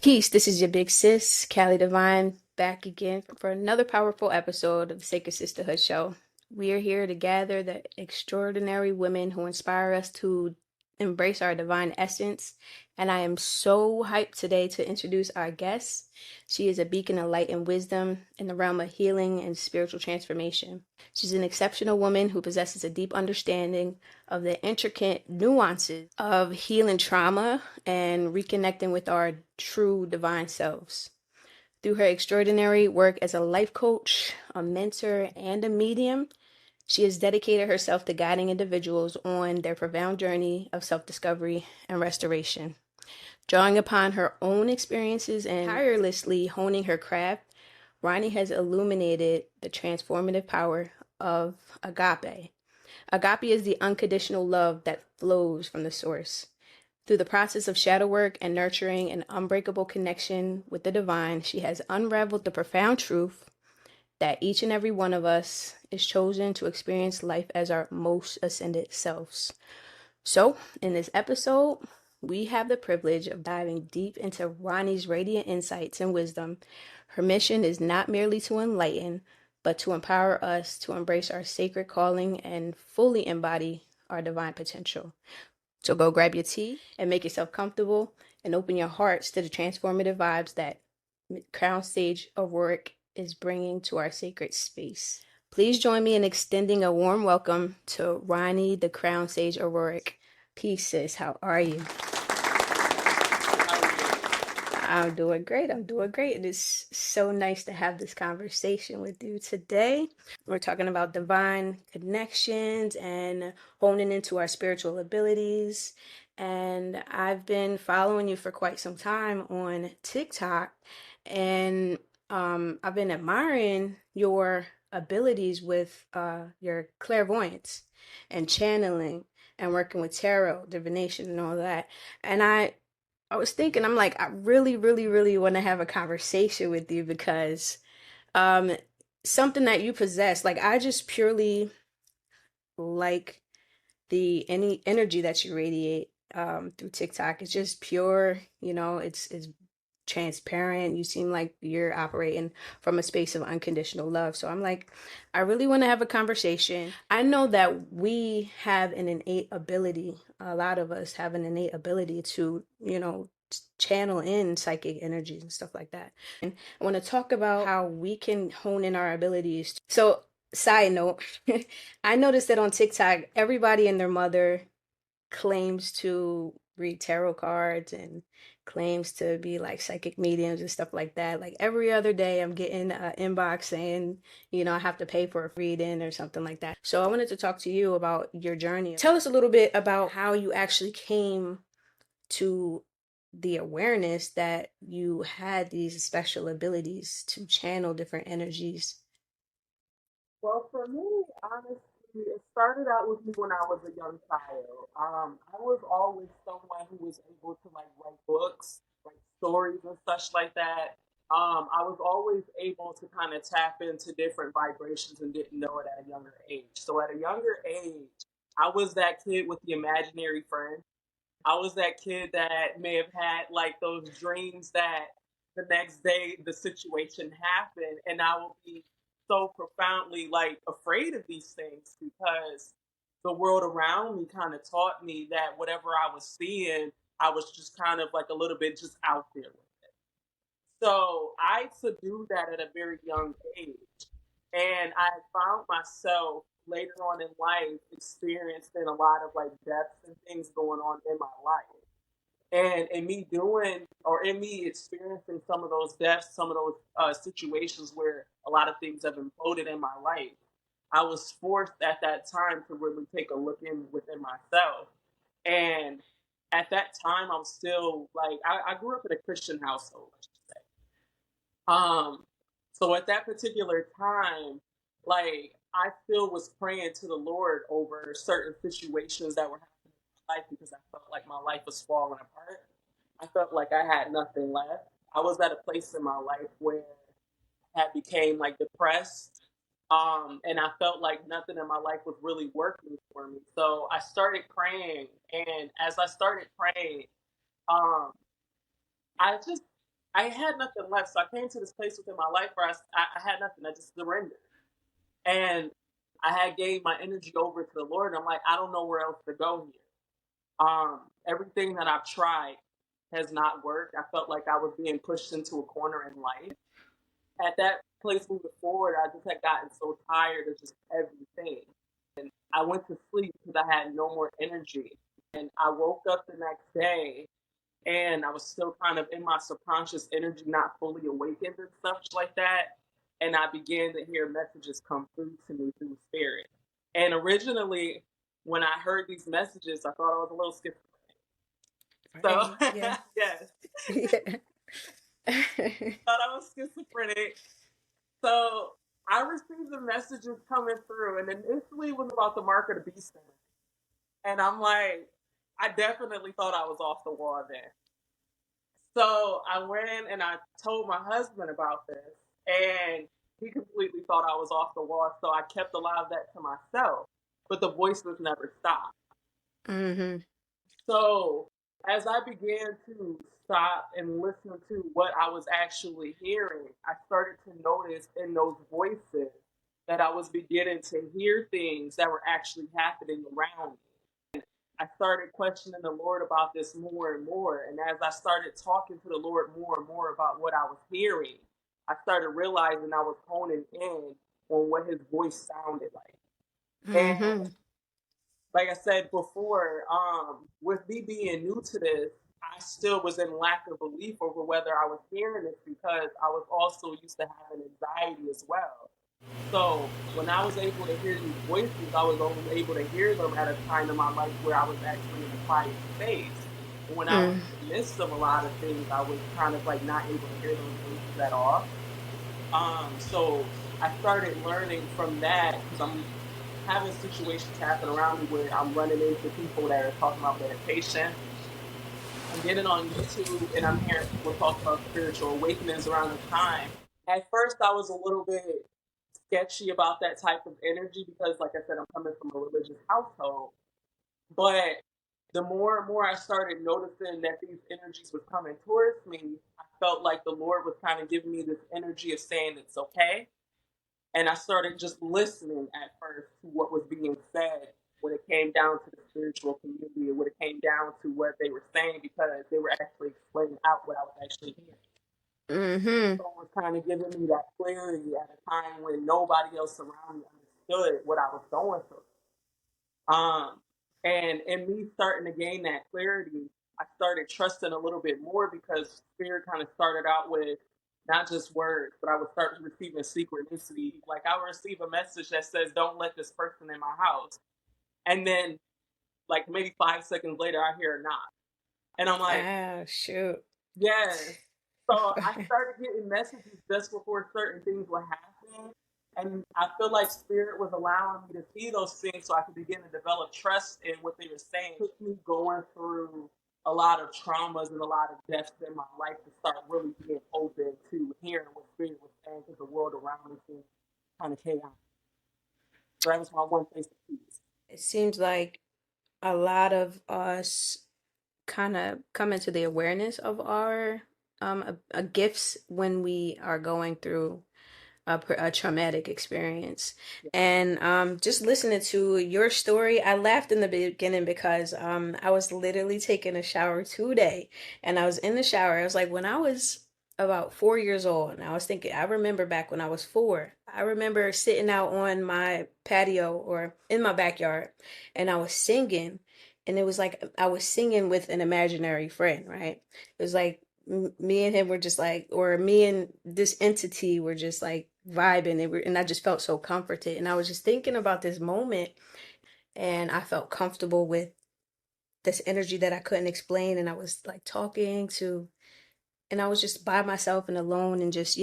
Peace, this is your big sis, Callie Divine, back again for another powerful episode of the Sacred Sisterhood Show. We are here to gather the extraordinary women who inspire us to embrace our divine essence. And I am so hyped today to introduce our guest. She is a beacon of light and wisdom in the realm of healing and spiritual transformation. She's an exceptional woman who possesses a deep understanding of the intricate nuances of healing trauma and reconnecting with our true divine selves. Through her extraordinary work as a life coach, a mentor, and a medium, she has dedicated herself to guiding individuals on their profound journey of self-discovery and restoration. Drawing upon her own experiences and tirelessly honing her craft, Ronnie has illuminated the transformative power of agape. Agape is the unconditional love that flows from the source. Through the process of shadow work and nurturing an unbreakable connection with the divine, she has unraveled the profound truth that each and every one of us is chosen to experience life as our most ascended selves. So, in this episode, we have the privilege of diving deep into Ronnie's radiant insights and wisdom. Her mission is not merely to enlighten, but to empower us to embrace our sacred calling and fully embody our divine potential. So go grab your tea and make yourself comfortable and open your hearts to the transformative vibes that Crown Sage Auroric is bringing to our sacred space. Please join me in extending a warm welcome to Ronnie, the Crown Sage Auroric. Peace, sis. How are you? I'm doing great. It is so nice to have this conversation with you today. We're talking about divine connections and honing into our spiritual abilities. And I've been following you for quite some time on TikTok, and I've been admiring your abilities with your clairvoyance and channeling and working with tarot, divination, and all that. And I was thinking, I'm like, I really, really, really want to have a conversation with you because um something that you possess, like I just purely like the any energy that you radiate through TikTok. It's just pure, it's transparent. You seem like you're operating from a space of unconditional love. So I'm like, I really want to have a conversation. I know that we have an innate ability, a lot of us have an innate ability to, channel in psychic energies and stuff like that. And I want to talk about how we can hone in our abilities. So, side note, I noticed that on TikTok, everybody and their mother claims to read tarot cards and claims to be like psychic mediums and stuff like that. Like every other day, I'm getting an inbox saying, I have to pay for a reading or something like that. So I wanted to talk to you about your journey. Tell us a little bit about how you actually came to the awareness that you had these special abilities to channel different energies. Well, for me, honestly, it started out with me when I was a young child. I was always someone who was able to like write books, write stories and such like that. I was always able to kind of tap into different vibrations and didn't know it at a younger age. So at a younger age, I was that kid with the imaginary friend. I was that kid that may have had like those dreams that the next day the situation happened, and I will be so profoundly like afraid of these things because the world around me kind of taught me that whatever I was seeing, I was just kind of like a little bit just out there with it. So I subdued that at a very young age. And I found myself later on in life experiencing a lot of like deaths and things going on in my life. And in me doing, or in me experiencing some of those deaths, some of those situations where a lot of things have imploded in my life, I was forced at that time to really take a look in within myself. And at that time, I was still like, I grew up in a Christian household, I should say. So at that particular time, like I still was praying to the Lord over certain situations that were happening in my life because I felt like my life was falling apart. I felt like I had nothing left. I was at a place in my life where I had became like depressed. And I felt like nothing in my life was really working for me. So I started praying, and as I started praying, um, I just I had nothing left. So I came to this place within my life where I had nothing. I just surrendered. And I had gave my energy over to the Lord. And I'm like, I don't know where else to go here. Everything that I've tried has not worked. I felt like I was being pushed into a corner in life. At that place moving forward, I just had gotten so tired of just everything. And I went to sleep because I had no more energy. And I woke up the next day and I was still kind of in my subconscious energy, not fully awakened and stuff like that. And I began to hear messages come through to me through spirit. And originally, when I heard these messages, I thought I was a little schizophrenic. So, Right. Yeah. yes, Yeah. thought I was schizophrenic. So, I received the messages coming through, and initially it was about the mark of the beast. And I'm like, I definitely thought I was off the wall then. So I went and I told my husband about this, and he completely thought I was off the wall. So I kept a lot of that to myself, but the voices never stopped. Mm-hmm. So as I began to stop and listen to what I was actually hearing, I started to notice in those voices that I was beginning to hear things that were actually happening around me. I started questioning the Lord about this more and more. And as I started talking to the Lord more and more about what I was hearing, I started realizing I was honing in on what his voice sounded like. And Mm-hmm. like I said before, with me being new to this, I still was in lack of belief over whether I was hearing this because I was also used to having anxiety as well. So when I was able to hear these voices, I was only able to hear them at a time in my life where I was actually in a quiet space. And when I was Mm. in the midst of a lot of things, I was kind of like not able to hear those voices at all. So I started learning from that because I'm having situations happen around me where I'm running into people that are talking about meditation. I'm getting on YouTube and I'm hearing people talk about spiritual awakenings around this time. At first, I was a little bit sketchy about that type of energy because, like I said, I'm coming from a religious household. But the more and more I started noticing that these energies were coming towards me, I felt like the Lord was kind of giving me this energy of saying it's okay. And I started just listening at first to what was being said when it came down to the spiritual community and when it came down to what they were saying because they were actually explaining out what I was actually hearing. Mm-hmm. So it was kind of giving me that clarity at a time when nobody else around me understood what I was going through. Um, and in me starting to gain that clarity, I started trusting a little bit more because spirit kind of started out with not just words, but I would start receiving synchronicity. Like I would receive a message that says, "Don't let this person in my house," and then like maybe 5 seconds later, I hear a knock, and I'm like, Ah, shoot. yes. So I started getting messages just before certain things would happen. And I feel like spirit was allowing me to see those things so I could begin to develop trust in what they were saying. It took me going through a lot of traumas and a lot of deaths in my life to start really being open to hearing what spirit was saying because the world around me seemed kind of chaotic. So that was my one place of peace. It seems like a lot of us kind of come into the awareness of our gifts when we are going through a traumatic experience. Yeah. And just listening to your story, I laughed in the beginning because I was literally taking a shower today, and I was in the shower. I was like, when I was about 4 years old, and I was thinking, I remember back when I was four. I remember sitting out on my patio or in my backyard, and I was singing. And it was like I was singing with an imaginary friend, right? It was like me and him were just like, or me and this entity were just like vibing. And I just felt so comforted. And I was just thinking about this moment, and I felt comfortable with this energy that I couldn't explain. And I was like talking to, and I was just by myself and alone and just,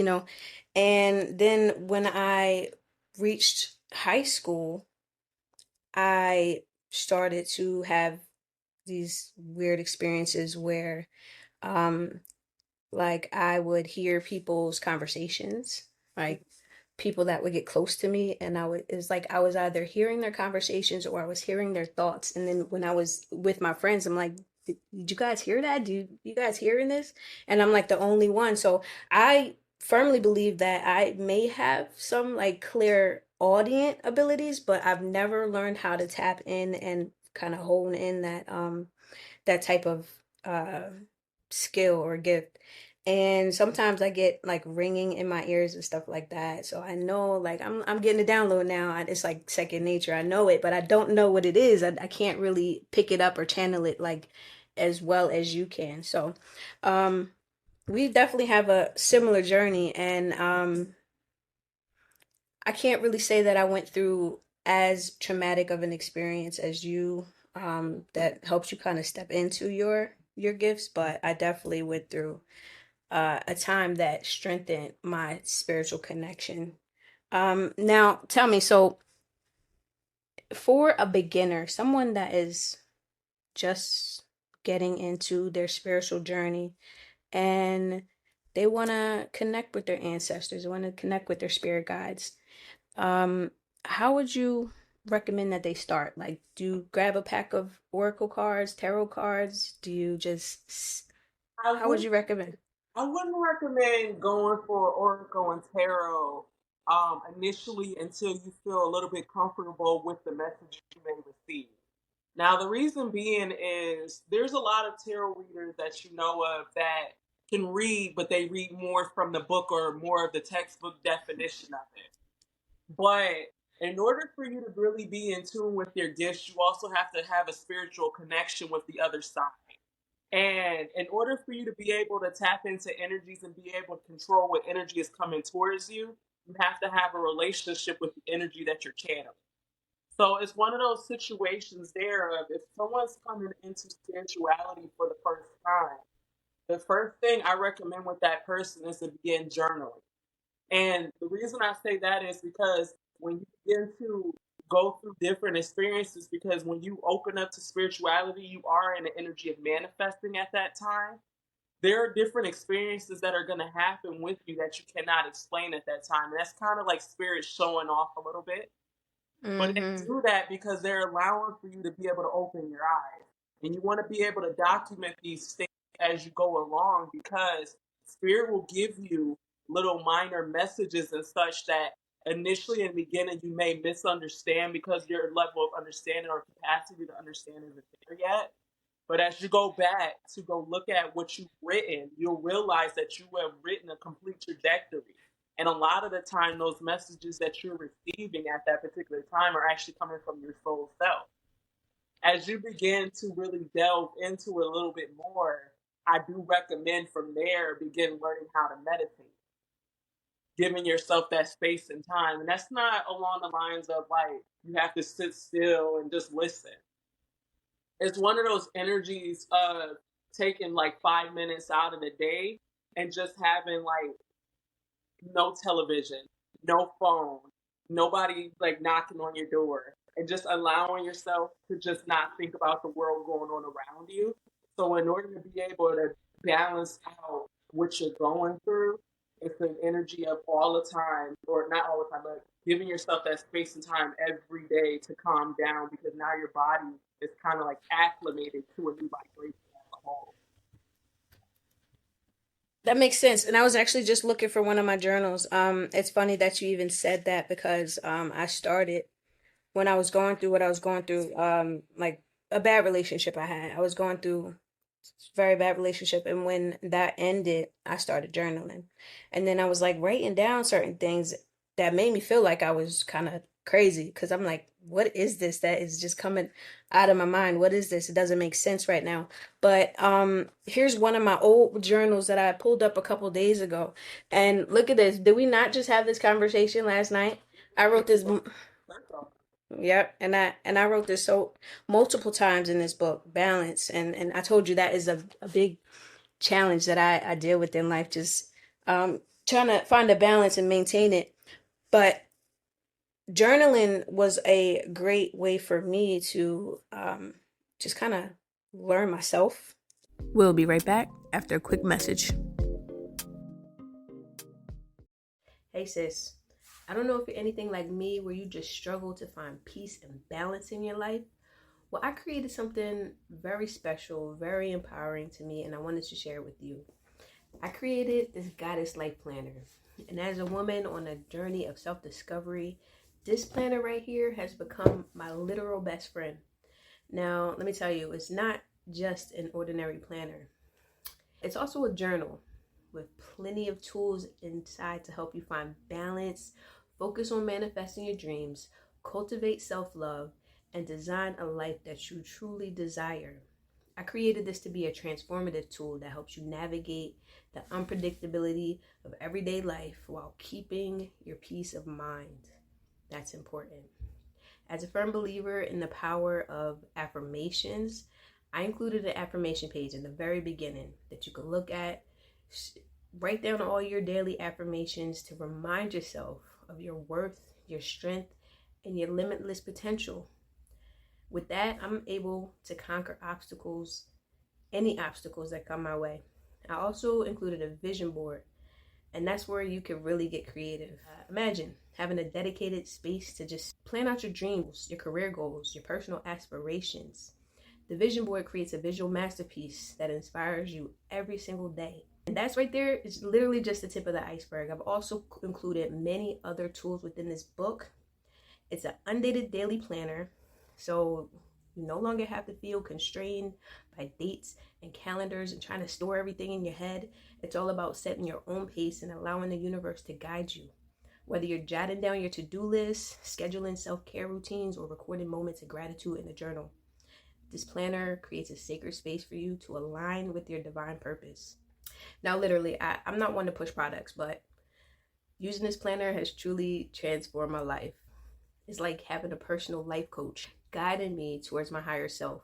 and then when I reached high school, I started to have these weird experiences where, um, like I would hear people's conversations, like people that would get close to me, and it's like I was either hearing their conversations or I was hearing their thoughts. And then when I was with my friends, I'm like, Did you guys hear that? Do you guys hearing this? And I'm like the only one. So I firmly believe that I may have some like clear audient abilities, but I've never learned how to tap in and kind of hone in that type of uh skill or gift. And sometimes I get like ringing in my ears and stuff like that. So I know like I'm getting a download now. It's like second nature. I know it, but I don't know what it is. I can't really pick it up or channel it like as well as you can. So um we definitely have a similar journey, and I can't really say that I went through as traumatic of an experience as you, that helps you kind of step into your gifts, but I definitely went through a time that strengthened my spiritual connection. Now tell me, so for a beginner, someone that is just getting into their spiritual journey and they want to connect with their ancestors, they want to connect with their spirit guides, um, how would you recommend that they start? Like, do you grab a pack of oracle cards, tarot cards? Do you just, I how would would you recommend? I wouldn't recommend going for Oracle and Tarot initially until you feel a little bit comfortable with the message you may receive. Now, the reason being is there's a lot of tarot readers that you know of that can read, but they read more from the book or more of the textbook definition of it. But in order for you to really be in tune with your gifts, you also have to have a spiritual connection with the other side. And in order for you to be able to tap into energies and be able to control what energy is coming towards you, you have to have a relationship with the energy that you're channeling. So it's one of those situations there of if someone's coming into spirituality for the first time, the first thing I recommend with that person is to begin journaling. And the reason I say that is because when you begin to go through different experiences, because when you open up to spirituality, you are in the energy of manifesting at that time. There are different experiences that are going to happen with you that you cannot explain at that time. And that's kind of like spirit showing off a little bit. But they Mm-hmm. do that because they're allowing for you to be able to open your eyes. And you want to be able to document these things as you go along because spirit will give you little minor messages and such that initially in the beginning you may misunderstand because your level of understanding or capacity to understand isn't there yet. But as you go back to go look at what you've written, you'll realize that you have written a complete trajectory. And a lot of the time, those messages that you're receiving at that particular time are actually coming from your soul self. As you begin to really delve into it a little bit more, I do recommend from there begin learning how to meditate, giving yourself that space and time. And that's not along the lines of like you have to sit still and just listen. It's one of those energies of taking like 5 minutes out of the day and just having like no television, no phone, nobody like knocking on your door, and just allowing yourself to just not think about the world going on around you. So, in order to be able to balance out what you're going through, it's an energy of all the time, or not all the time, but giving yourself that space and time every day to calm down because now your body is kind of like acclimated to a new vibration as a whole. That makes sense. And I was actually just looking for one of my journals. It's funny that you even said that because I started when I was going through what I was going through, like a bad relationship I had. I was going through very bad relationship, and when that ended, I started journaling. And then I was like writing down certain things that made me feel like I was kind of crazy because I'm like, what is this that is just coming out of my mind? What is this? It doesn't make sense right now. But here's one of my old journals that I pulled up a couple days ago. And look at this. Did we not just have this conversation last night? I wrote this. Yep, and I wrote this so multiple times in this book, balance, and I told you that is a big challenge that I deal with in life, trying to find a balance and maintain it. But journaling was a great way for me to just kind of learn myself. We'll be right back after a quick message. Hey sis, I don't know if you're anything like me where you just struggle to find peace and balance in your life. Well, I created something very special, very empowering to me, and I wanted to share it with you. I created this Goddess Life Planner. And as a woman on a journey of self discovery, this planner right here has become my literal best friend. Now, let me tell you, it's not just an ordinary planner, it's also a journal with plenty of tools inside to help you find balance, focus on manifesting your dreams, cultivate self love, and design a life that you truly desire. I created this to be a transformative tool that helps you navigate the unpredictability of everyday life while keeping your peace of mind. That's important. As a firm believer in the power of affirmations, I included an affirmation page in the very beginning that you can look at. Write down all your daily affirmations to remind yourself of your worth, your strength, and your limitless potential. With that, I'm able to conquer obstacles, any obstacles that come my way. I also included a vision board, and that's where you can really get creative. Imagine having a dedicated space to just plan out your dreams, your career goals, your personal aspirations. The vision board creates a visual masterpiece that inspires you every single day. And that's right there is literally just the tip of the iceberg. I've also included many other tools within this book. It's an undated daily planner, so you no longer have to feel constrained by dates and calendars and trying to store everything in your head. It's all about setting your own pace and allowing the universe to guide you. Whether you're jotting down your to-do list, scheduling self-care routines, or recording moments of gratitude in a journal, this planner creates a sacred space for you to align with your divine purpose. Now, literally, I'm not one to push products, but using this planner has truly transformed my life. It's like having a personal life coach guiding me towards my higher self.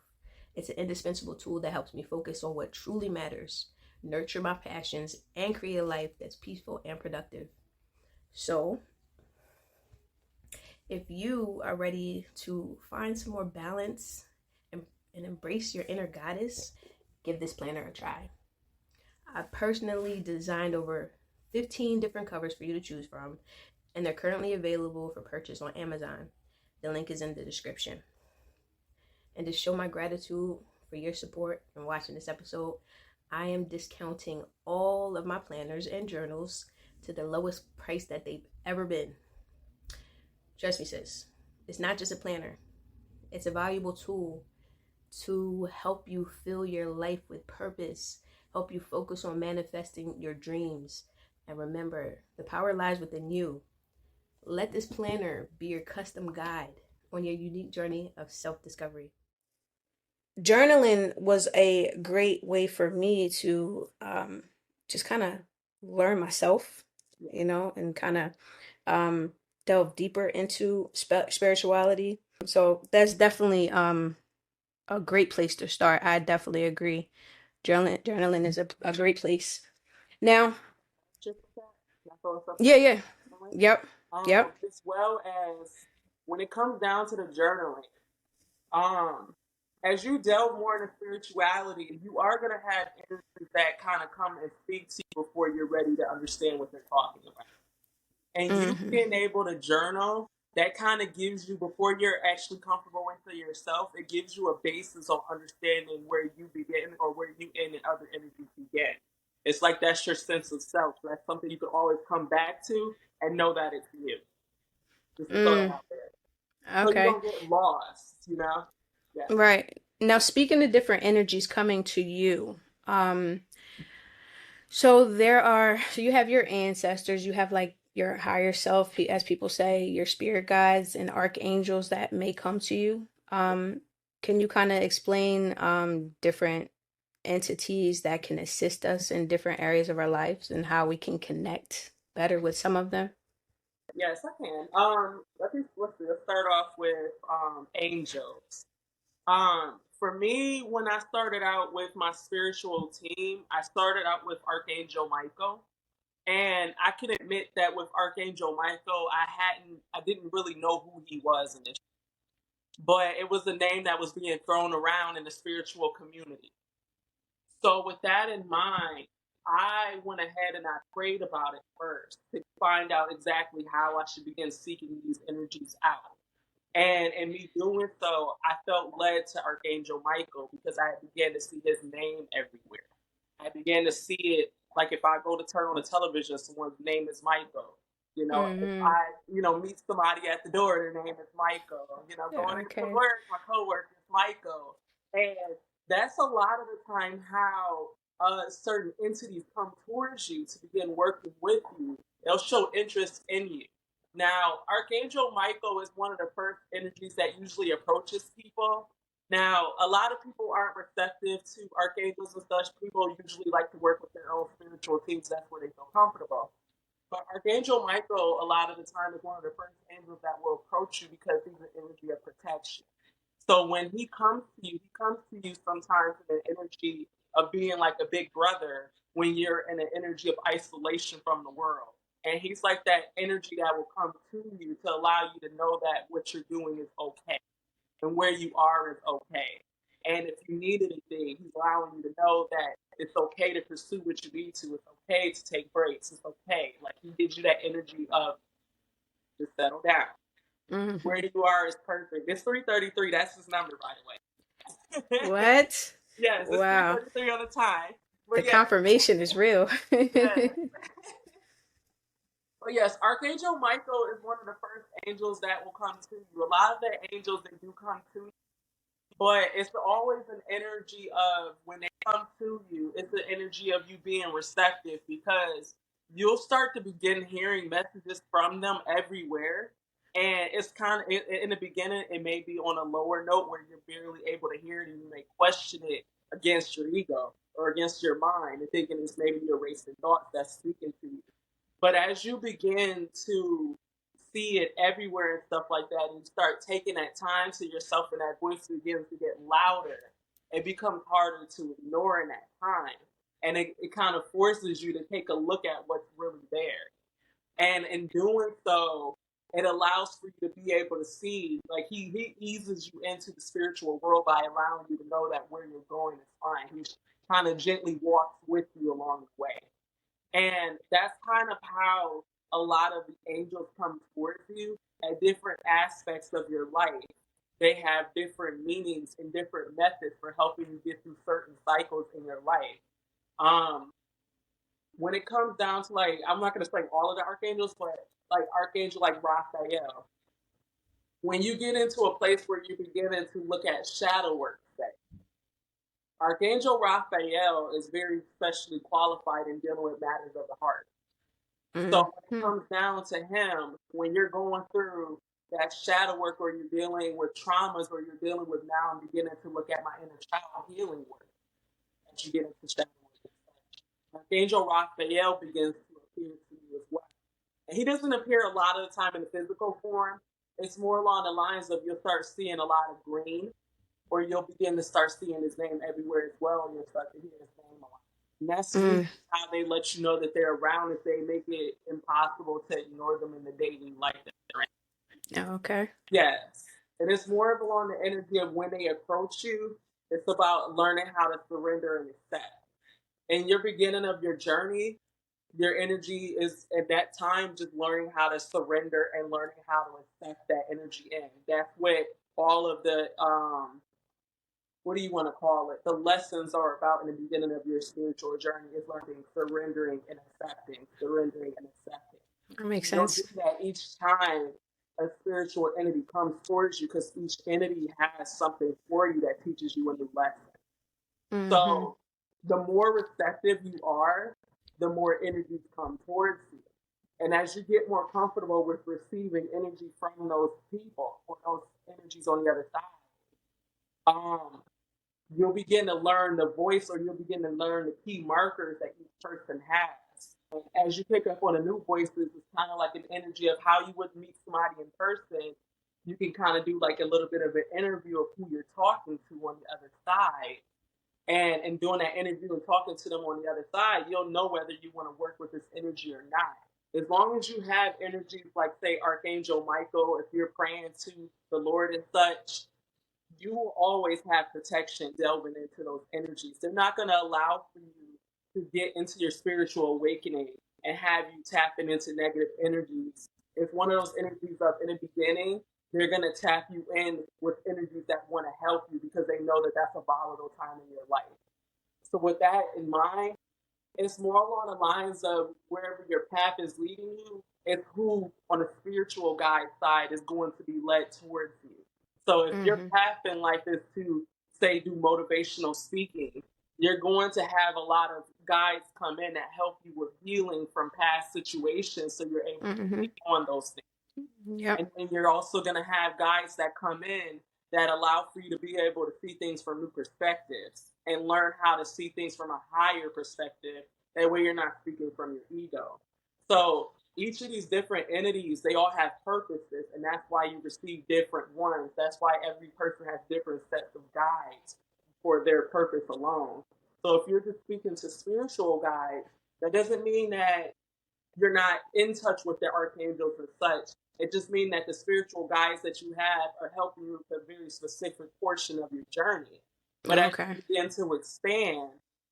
It's an indispensable tool that helps me focus on what truly matters, nurture my passions, and create a life that's peaceful and productive. So, if you are ready to find some more balance and embrace your inner goddess, give this planner a try. I personally designed over 15 different covers for you to choose from, and they're currently available for purchase on Amazon. The link is in the description. And to show my gratitude for your support and watching this episode, I am discounting all of my planners and journals to the lowest price that they've ever been. Trust me, sis, it's not just a planner. It's a valuable tool to help you fill your life with purpose, help you focus on manifesting your dreams. And remember, the power lies within you. Let this planner be your custom guide on your unique journey of self-discovery. Journaling was a great way for me to just kind of learn myself, and kind of delve deeper into spirituality. So that's definitely a great place to start. I definitely agree. Journaling is a great place. Now, Just that. Can I throw something yeah, yeah. in? Yep. Yep. As well as when it comes down to the journaling, um, as you delve more into spirituality, you are gonna have energies that kind of come and speak to you before you're ready to understand what they're talking about. And you Mm-hmm. being able to journal, that kind of gives you, before you're actually comfortable with yourself, it gives you a basis on understanding where you begin or where you end and other energies begin. It's like that's your sense of self. That's something you can always come back to and know that it's you. Just to throw that Mm, out there. So you okay. don't get lost. Yeah. Right. Now, speaking of different energies coming to you, so you have your ancestors, you have like your higher self, as people say, your spirit guides and archangels that may come to you. Can you kind of explain different entities that can assist us in different areas of our lives and how we can connect better with some of them? Yes, I can. Let's start off with angels. For me, when I started out with my spiritual team, I started out with Archangel Michael. And I can admit that with Archangel Michael, I didn't really know who he was initially. But it was a name that was being thrown around in the spiritual community. So with that in mind, I went ahead and I prayed about it first to find out exactly how I should begin seeking these energies out. And in me doing so, I felt led to Archangel Michael because I began to see his name everywhere. I began to see it like if I go to turn on the television, someone's name is Michael. You know, if Mm-hmm. I, meet somebody at the door, their name is Michael. You know, going into Okay. work, my coworker is Michael. And that's a lot of the time how certain entities come towards you to begin working with you. They'll show interest in you. Now, Archangel Michael is one of the first energies that usually approaches people. Now, a lot of people aren't receptive to archangels and such. People usually like to work with their own spiritual teams. That's where they feel comfortable. But Archangel Michael, a lot of the time, is one of the first angels that will approach you because he's an energy of protection. So when he comes to you sometimes in an energy of being like a big brother when you're in an energy of isolation from the world. And he's like that energy that will come to you to allow you to know that what you're doing is okay and where you are is okay. And if you need anything, he's allowing you to know that it's okay to pursue what you need to. It's okay to take breaks. It's okay. Like he gives you that energy of just settle down. Where Mm-hmm. you are is perfect. It's 3:33. That's his number, by the way. What? Yes, it's Wow. 3:33 on the time. The But yes, confirmation is real. yes. But yes, Archangel Michael is one of the first angels that will come to you. A lot of the angels they do come to you, but it's always an energy of when they come to you, it's an energy of you being receptive because you'll start to begin hearing messages from them everywhere. And it's kind of in the beginning, it may be on a lower note where you're barely able to hear it and you may question it against your ego or against your mind and thinking it's maybe your racing thoughts that's speaking to you. But as you begin to see it everywhere and stuff like that, and you start taking that time to yourself and that voice begins to get louder, it becomes harder to ignore in that time. And it kind of forces you to take a look at what's really there. And in doing so, it allows for you to be able to see, like he eases you into the spiritual world by allowing you to know that where you're going is fine. He kind of gently walks with you along the way. And that's kind of how a lot of the angels come towards you at different aspects of your life. They have different meanings and different methods for helping you get through certain cycles in your life. Um, when it comes down to like, I'm not going to say all of the archangels, but like Archangel like Raphael, when you get into a place where you're beginning to look at shadow work, say, Archangel Raphael is very specially qualified in dealing with matters of the heart. So when it Mm-hmm. comes down to him, when you're going through that shadow work or you're dealing with traumas or you're dealing with now I'm beginning to look at my inner child healing work as you get into shadow work. Archangel Raphael begins to appear to you as well. And he doesn't appear a lot of the time in the physical form. It's more along the lines of you'll start seeing a lot of green, or you'll begin to start seeing his name everywhere as well, and you'll start to hear his name a lot. And that's usually Mm. how they let you know that they're around if they make it impossible to ignore them in the daily life that they're in. Okay. Yes. And it's more of along the energy of when they approach you, it's about learning how to surrender and accept. In your beginning of your journey, your energy is at that time just learning how to surrender and learning how to accept that energy in. That's what all of the what do you want to call it? The lessons are about in the beginning of your spiritual journey is learning, surrendering and accepting, surrendering and accepting. That makes And you'll do sense. that each time a spiritual entity comes towards you because each entity has something for you that teaches you a new lesson. Mm-hmm. So the more receptive you are, the more energies come towards you. And as you get more comfortable with receiving energy from those people or those energies on the other side, um, you'll begin to learn the voice or you'll begin to learn the key markers that each person has. And as you pick up on the new voices, it's kind of like an energy of how you would meet somebody in person. You can kind of do like a little bit of an interview of who you're talking to on the other side. And in doing that interview and talking to them on the other side, you'll know whether you want to work with this energy or not. As long as you have energies like, say, Archangel Michael, if you're praying to the Lord and such, you will always have protection delving into those energies. They're not going to allow for you to get into your spiritual awakening and have you tapping into negative energies. If one of those energies up in the beginning, they're going to tap you in with energies that want to help you because they know that that's a volatile time in your life. So with that in mind, it's more along the lines of wherever your path is leading you, it's who on the spiritual guide side is going to be led towards you. So if your Mm-hmm. path in life is to, say, do motivational speaking, you're going to have a lot of guides come in that help you with healing from past situations so you're able to Mm-hmm. take on those things. Yep. And then you're also going to have guides that come in that allow for you to be able to see things from new perspectives and learn how to see things from a higher perspective. That way you're not speaking from your ego. So each of these different entities, they all have purposes, and that's why you receive different ones. That's why every person has different sets of guides for their purpose alone. So if you're just speaking to spiritual guides, that doesn't mean that you're not in touch with the archangels and such. It just means that the spiritual guides that you have are helping you with a very specific portion of your journey. But as Okay. you begin to expand,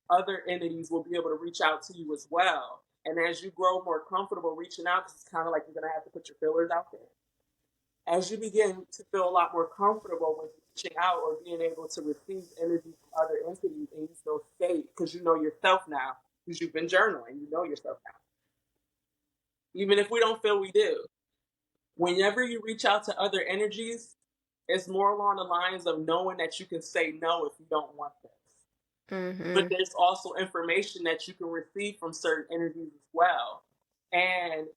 other entities will be able to reach out to you as well. And as you grow more comfortable reaching out, because it's kind of like you're going to have to put your feelers out there. As you begin to feel a lot more comfortable with reaching out or being able to receive energy from other entities, and you feel safe because you know yourself now, because you've been journaling, you know yourself now. Even if we don't feel we do. Whenever you reach out to other energies, it's more along the lines of knowing that you can say no if you don't want this. But Mm-hmm. there's also information that you can receive from certain energies as well. And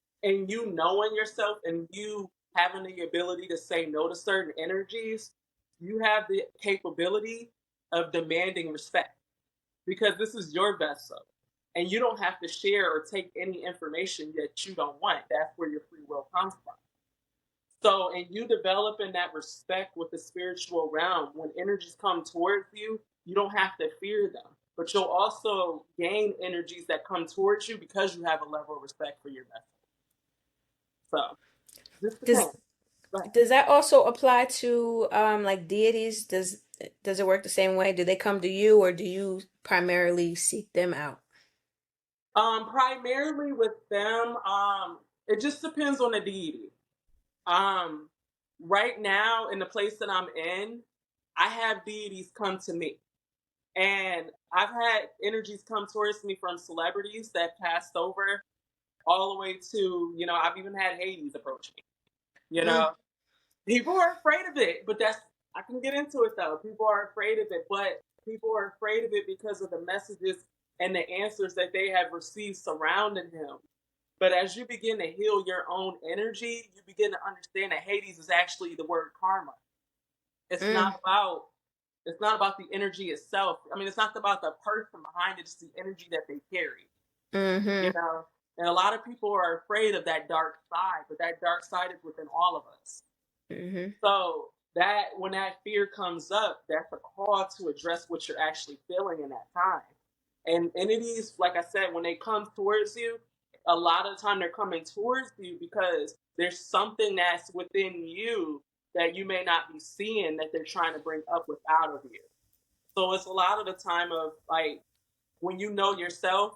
you knowing yourself and you having the ability to say no to certain energies, you have the capability of demanding respect because this is your vessel. And you don't have to share or take any information that you don't want. That's where your free will comes from. So, and you developing that respect with the spiritual realm, when energies come towards you, you don't have to fear them. But you'll also gain energies that come towards you because you have a level of respect for your vessel. So, just Does depends. Go ahead. does that also apply to like deities? Does it work the same way? Do they come to you or do you primarily seek them out? Primarily with them, it just depends on the deity. Um, right now, in the place that I'm in, I have deities come to me. And I've had energies come towards me from celebrities that passed over all the way to, I've even had Hades approach me. You Mm, know, people are afraid of it, but I can get into it though. People are afraid of it, but people are afraid of it because of the messages and the answers that they have received surrounding him. But as you begin to heal your own energy, you begin to understand that Hades is actually the word karma. It's mm, not about it's not about the energy itself. I mean, it's not about the person behind it. It's the energy that they carry. You mm-hmm, know, and a lot of people are afraid of that dark side, but that dark side is within all of us. mm-hmm, So that when that fear comes up, that's a call to address what you're actually feeling in that time. And entities, like I said, when they come towards you, a lot of the time they're coming towards you because there's something that's within you that you may not be seeing that they're trying to bring up with out of you. So it's a lot of the time of like when you know yourself,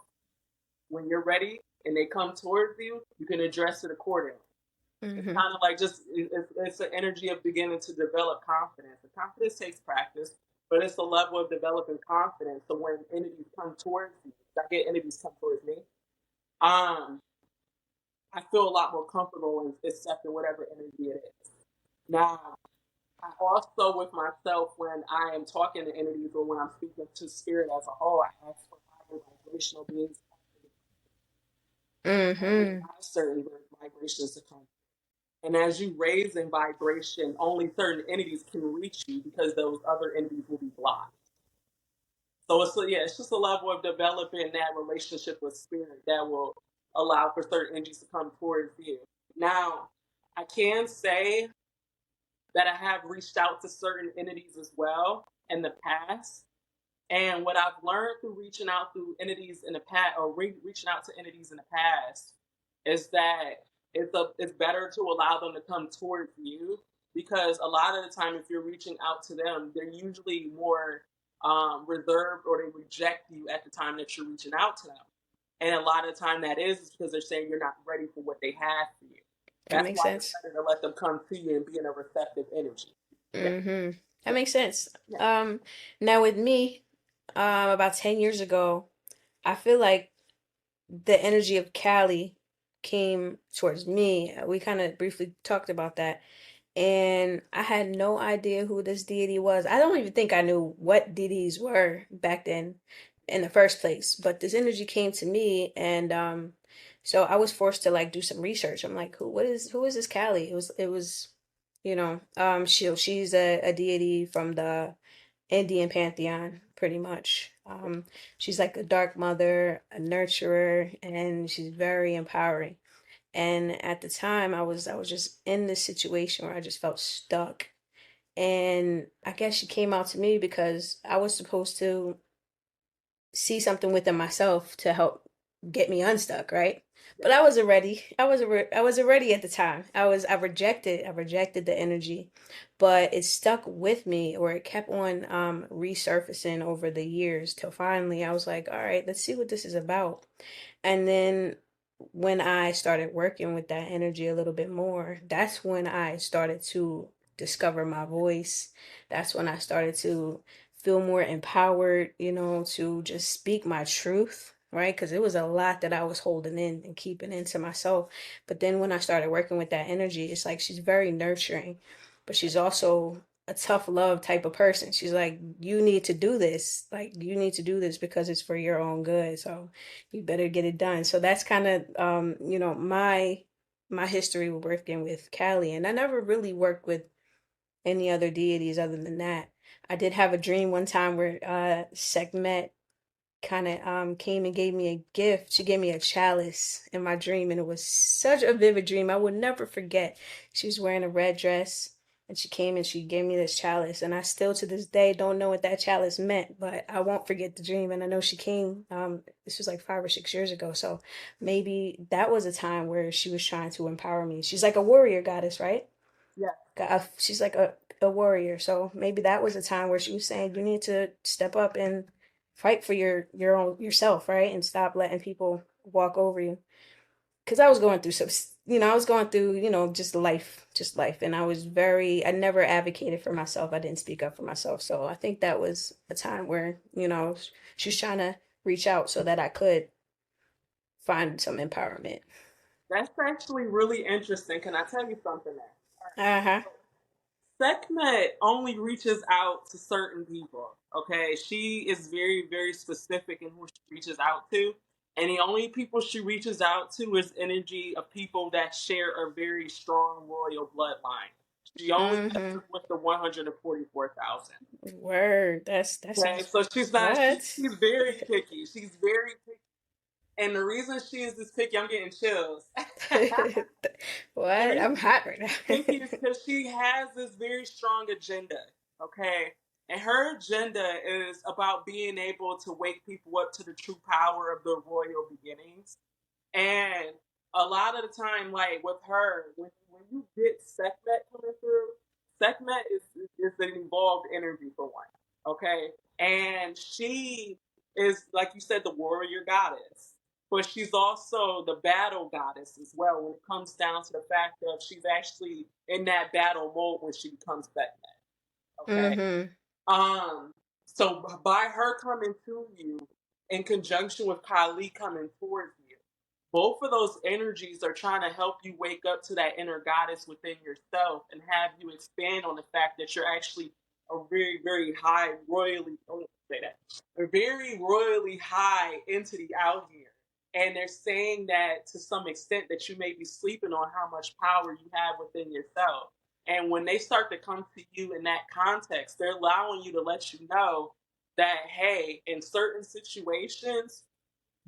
when you're ready and they come towards you, you can address it accordingly. It's mm-hmm. kind of like it's an energy of beginning to develop confidence. And confidence takes practice, but it's a level of developing confidence. So when entities come towards you, I get entities come towards me. Um, I feel a lot more comfortable in accepting whatever energy it is. Now, I also with myself when I am talking to entities or when I'm speaking to spirit as a whole, I ask for higher vibrational beings and Mm-hmm. allow certain vibrations to come. And as you raise in vibration, only certain entities can reach you because those other entities will be blocked. So it's just a level of developing that relationship with spirit that will allow for certain energies to come towards you. Now, I can say that I have reached out to certain entities as well in the past. And what I've learned through reaching out through entities in the past, or reaching out to entities in the past, is that it's better to allow them to come towards you because a lot of the time, if you're reaching out to them, they're usually more reserved or they reject you at the time that you're reaching out to them. And a lot of the time, that is because they're saying you're not ready for what they have for you. That That's makes why it's sense. better to let them come to you and be in a receptive energy. Yeah, Mm-hmm. That yeah, makes sense. yeah. Um, Now with me, about 10 years ago, I feel like the energy of Cali came towards me. We kind of briefly talked about that. And I had no idea who this deity was. I don't even think I knew what deities were back then in the first place. But this energy came to me, and so I was forced to like do some research. I'm like, who is this Kali? It was, she's a deity from the Indian pantheon, pretty much. She's like a dark mother, a nurturer, and she's very empowering. And at the time, I was just in this situation where I just felt stuck. And I guess she came out to me because I was supposed to see something within myself to help get me unstuck, right? But Yeah. I wasn't ready. I wasn't ready at the time. I rejected the energy, but it stuck with me, or it kept on resurfacing over the years till finally I was like, all right, let's see what this is about. And then when I started working with that energy a little bit more, that's when I started to discover my voice. That's when I started to feel more empowered, to just speak my truth, right? Because it was a lot that I was holding in and keeping into myself. But then when I started working with that energy, it's like she's very nurturing, but she's also a tough love type of person. She's like, you need to do this. Like, you need to do this because it's for your own good. So you better get it done. So that's kind of my history with working with Cali, and I never really worked with any other deities other than that. I did have a dream one time where Sekhmet kind of came and gave me a gift. She gave me a chalice in my dream, and it was such a vivid dream. I would never forget. She was wearing a red dress, and she came and she gave me this chalice, and I still to this day don't know what that chalice meant, but I won't forget the dream. And I know she came. This was like 5 or 6 years ago, so maybe that was a time where she was trying to empower me. She's like a warrior goddess, right? Yeah. She's like a warrior. So maybe that was a time where she was saying you need to step up and fight for your own yourself, right? And stop letting people walk over you. Because I was going through some, I was going through, just life. And I never advocated for myself. I didn't speak up for myself. So I think that was a time where, she was trying to reach out so that I could find some empowerment. That's actually really interesting. Can I tell you something there? Uh-huh. Sekhmet only reaches out to certain people. Okay, she is very, very specific in who she reaches out to, and the only people she reaches out to is energy of people that share a very strong royal bloodline. She only Mm-hmm. messes with the 144,000. Word. That Okay, sounds so she's not. what? She's very picky. She's very picky, and the reason she is this picky, I'm getting chills. The What? reason I'm hot right picky now. is because she has this very strong agenda, okay? And her agenda is about being able to wake people up to the true power of their royal beginnings. And a lot of the time, like with her, when you get Sekhmet coming through, Sekhmet is an evolved energy for one, okay? And she is, like you said, the warrior goddess, but she's also the battle goddess as well. When it comes down to the fact of she's actually in that battle mode when she becomes Sekhmet, okay? Mm-hmm. Um, so by her coming to you in conjunction with Kali coming towards you, both of those energies are trying to help you wake up to that inner goddess within yourself and have you expand on the fact that you're actually a very, very high royally, don't say that, a very royally high entity out here. And they're saying that to some extent that you may be sleeping on how much power you have within yourself. And when they start to come to you in that context, they're allowing you to let you know that, hey, in certain situations,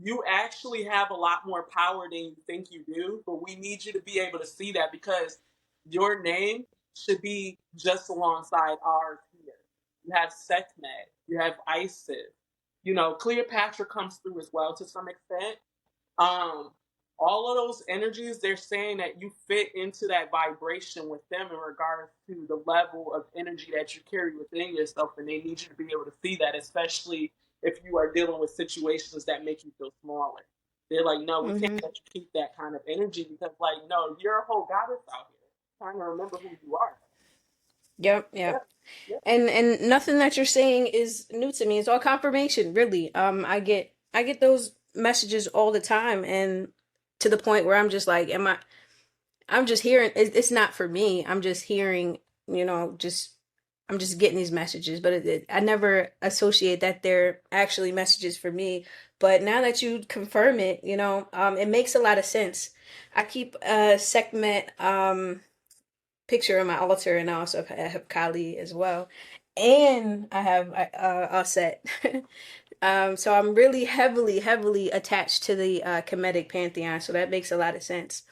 you actually have a lot more power than you think you do, but we need you to be able to see that because your name should be just alongside ours here. You have Sekhmet, you have Isis, Cleopatra comes through as well to some extent. um all of those energies, they're saying that you fit into that vibration with them in regards to the level of energy that you carry within yourself, and they need you to be able to see that, especially if you are dealing with situations that make you feel smaller. They're like, no, we can't Mm-hmm. let you keep that kind of energy because, like, no, you're a whole goddess out here trying to remember who you are. Yep, Yeah, yep. yeah. And nothing that you're saying is new to me. It's all confirmation, really. I get those messages all the time, and to the point where I'm just like, I'm just hearing. It's not for me. I'm just hearing. Just I'm just getting these messages, but I never associate that they're actually messages for me. But now that you confirm it, it makes a lot of sense. I keep a Sekhmet picture on my altar, and I also have Kali as well, and I have Aset. So I'm really heavily, heavily attached to the Kemetic pantheon. So that makes a lot of sense.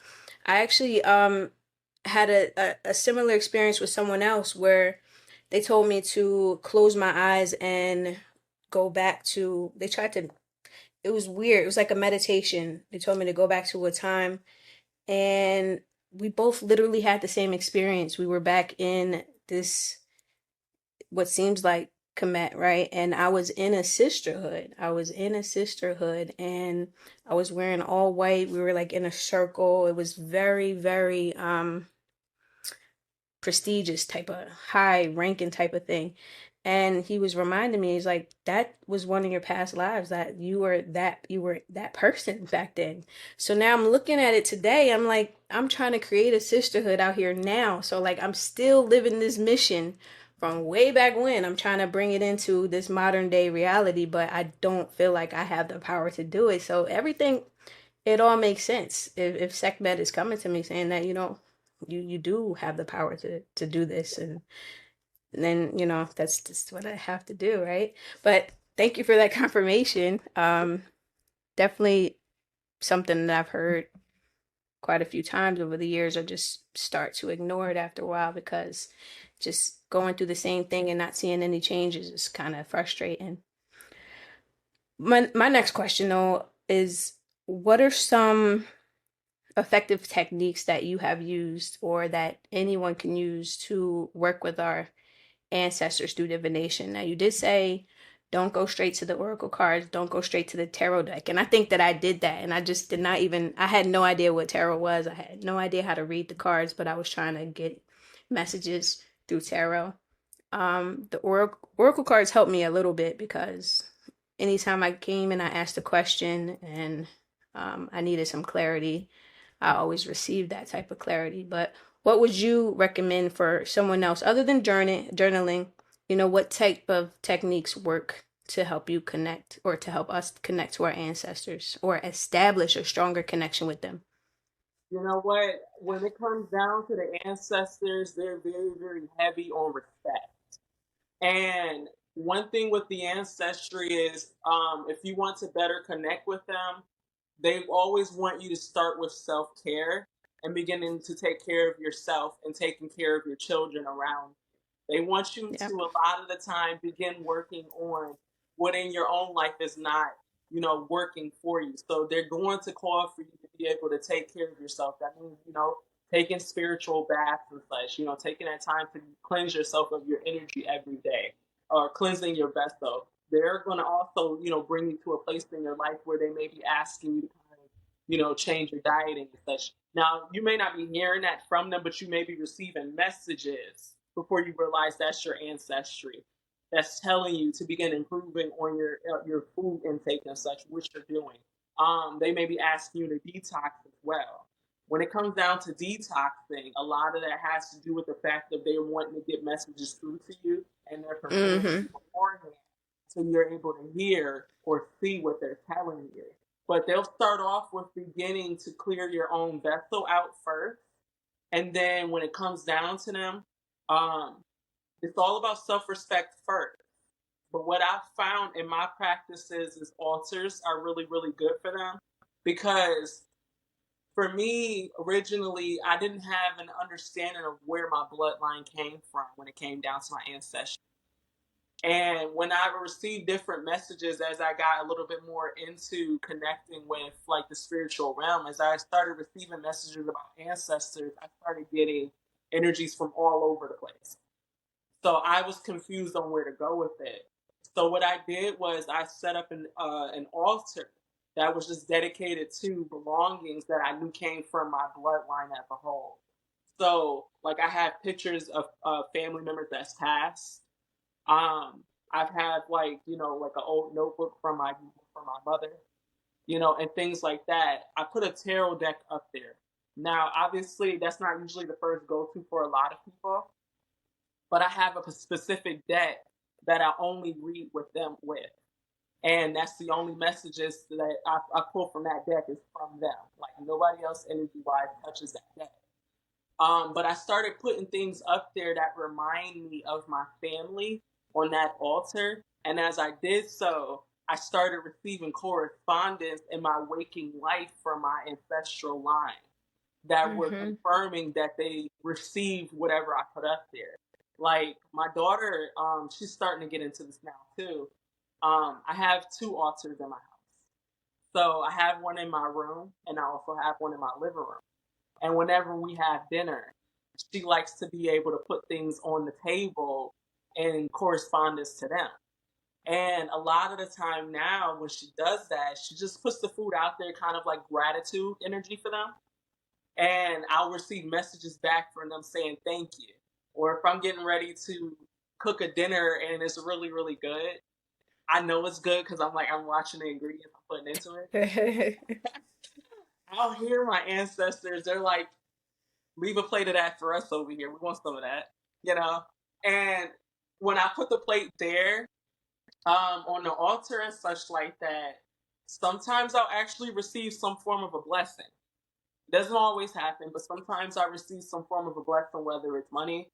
I actually had a similar experience with someone else where they told me to close my eyes and go back to. They tried to. It was weird. It was like a meditation. They told me to go back to a time, and we both literally had the same experience. We were back in this, what seems like Kemet, right? And I was in a sisterhood. I was in a sisterhood, and I was wearing all white. We were like in a circle. It was very, very prestigious type of high ranking type of thing. And he was reminding me, he's like, that was one of your past lives, that you were that person back then. So now I'm looking at it today, I'm like, I'm trying to create a sisterhood out here now. So like I'm still living this mission from way back when. I'm trying to bring it into this modern day reality, but I don't feel like I have the power to do it. So everything, it all makes sense. If Sekhmet is coming to me saying that, you do have the power to do this, and then that's just what I have to do, right? But thank you for that confirmation. Definitely something that I've heard quite a few times over the years. I just start to ignore it after a while because just going through the same thing and not seeing any changes is kind of frustrating. My next question though is, what are some effective techniques that you have used or that anyone can use to work with our ancestors through divination? Now, you did say don't go straight to the oracle cards, don't go straight to the tarot deck. And I think that I did that. And I just did not even, I had no idea what tarot was. I had no idea how to read the cards, but I was trying to get messages through tarot. The oracle cards helped me a little bit because anytime I came and I asked a question and I needed some clarity, I always received that type of clarity. But what would you recommend for someone else other than journaling? What type of techniques work to help you connect or to help us connect to our ancestors or establish a stronger connection with them? You know what? When it comes down to the ancestors, they're very, very heavy on respect. And one thing with the ancestry is, if you want to better connect with them, they always want you to start with self care and beginning to take care of yourself and taking care of your children around. They want you to, Yep. a lot of the time, begin working on what in your own life is not, working for you. So they're going to call for you to be able to take care of yourself. That means, taking spiritual baths and such, taking that time to cleanse yourself of your energy every day or cleansing your vessel. They're going to also, bring you to a place in your life where they may be asking you to kind of, change your dieting and such. Now, you may not be hearing that from them, but you may be receiving messages before you realize that's your ancestry. That's telling you to begin improving on your food intake and such, which you're doing. They may be asking you to detox as well. When it comes down to detoxing, a lot of that has to do with the fact that they're wanting to get messages through to you and they're preparing Mm-hmm. you beforehand so you're able to hear or see what they're telling you. But they'll start off with beginning to clear your own vessel out first. And then when it comes down to them, um, it's all about self respect first. But what I've found in my practices is altars are really, really good for them because for me, originally, I didn't have an understanding of where my bloodline came from when it came down to my ancestry. And when I received different messages as I got a little bit more into connecting with like the spiritual realm, as I started receiving messages about ancestors, I started getting energies from all over the place. So I was confused on where to go with it. So what I did was I set up an altar that was just dedicated to belongings that I knew came from my bloodline as a whole. So, like, I have pictures of family members that's passed. I've had like like an old notebook from my mother, and things like that. I put a tarot deck up there. Now, obviously, that's not usually the first go-to for a lot of people, but I have a specific deck that I only read with them with. And that's the only messages that I pull from that deck is from them. Like nobody else energy wise touches that deck. But I started putting things up there that remind me of my family on that altar. And as I did so, I started receiving correspondence in my waking life from my ancestral line that were Mm-hmm. confirming that they received whatever I put up there. Like my daughter, she's starting to get into this now too. I have two altars in my house. So I have one in my room and I also have one in my living room. And whenever we have dinner, she likes to be able to put things on the table in correspondence to them. And a lot of the time now, when she does that, she just puts the food out there, kind of like gratitude energy for them. And I'll receive messages back from them saying thank you. Or if I'm getting ready to cook a dinner and it's really, really good, I know it's good because I'm watching the ingredients I'm putting into it. I'll hear my ancestors. They're like, leave a plate of that for us over here. We want some of that, you know? And when I put the plate there, on the altar and such like that, sometimes I'll actually receive some form of a blessing. It doesn't always happen, but sometimes I receive some form of a blessing, whether it's money,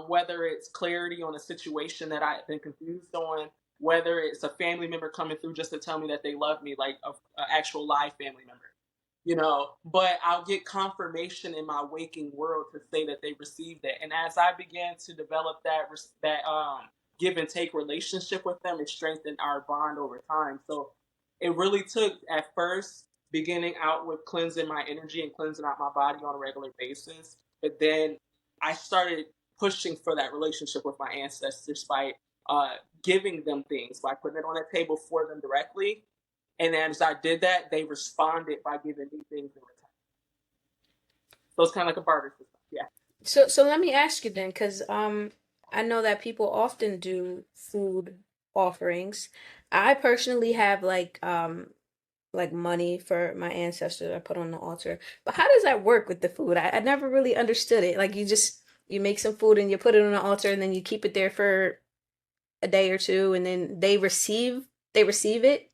whether it's clarity on a situation that I've been confused on, whether it's a family member coming through just to tell me that they love me, like an actual live family member. But I'll get confirmation in my waking world to say that they received it. And as I began to develop that give and take relationship with them, it strengthened our bond over time. So it really took at first beginning out with cleansing my energy and cleansing out my body on a regular basis. But then I started pushing for that relationship with my ancestors by giving them things, by putting it on a table for them directly. And as I did that, they responded by giving me things in return. So it's kind of like a barter system. Yeah. So let me ask you then, because I know that people often do food offerings. I personally have like money for my ancestors I put on the altar. But how does that work with the food? I never really understood it. Like you make some food and you put it on the altar and then you keep it there for a day or two and then they receive it.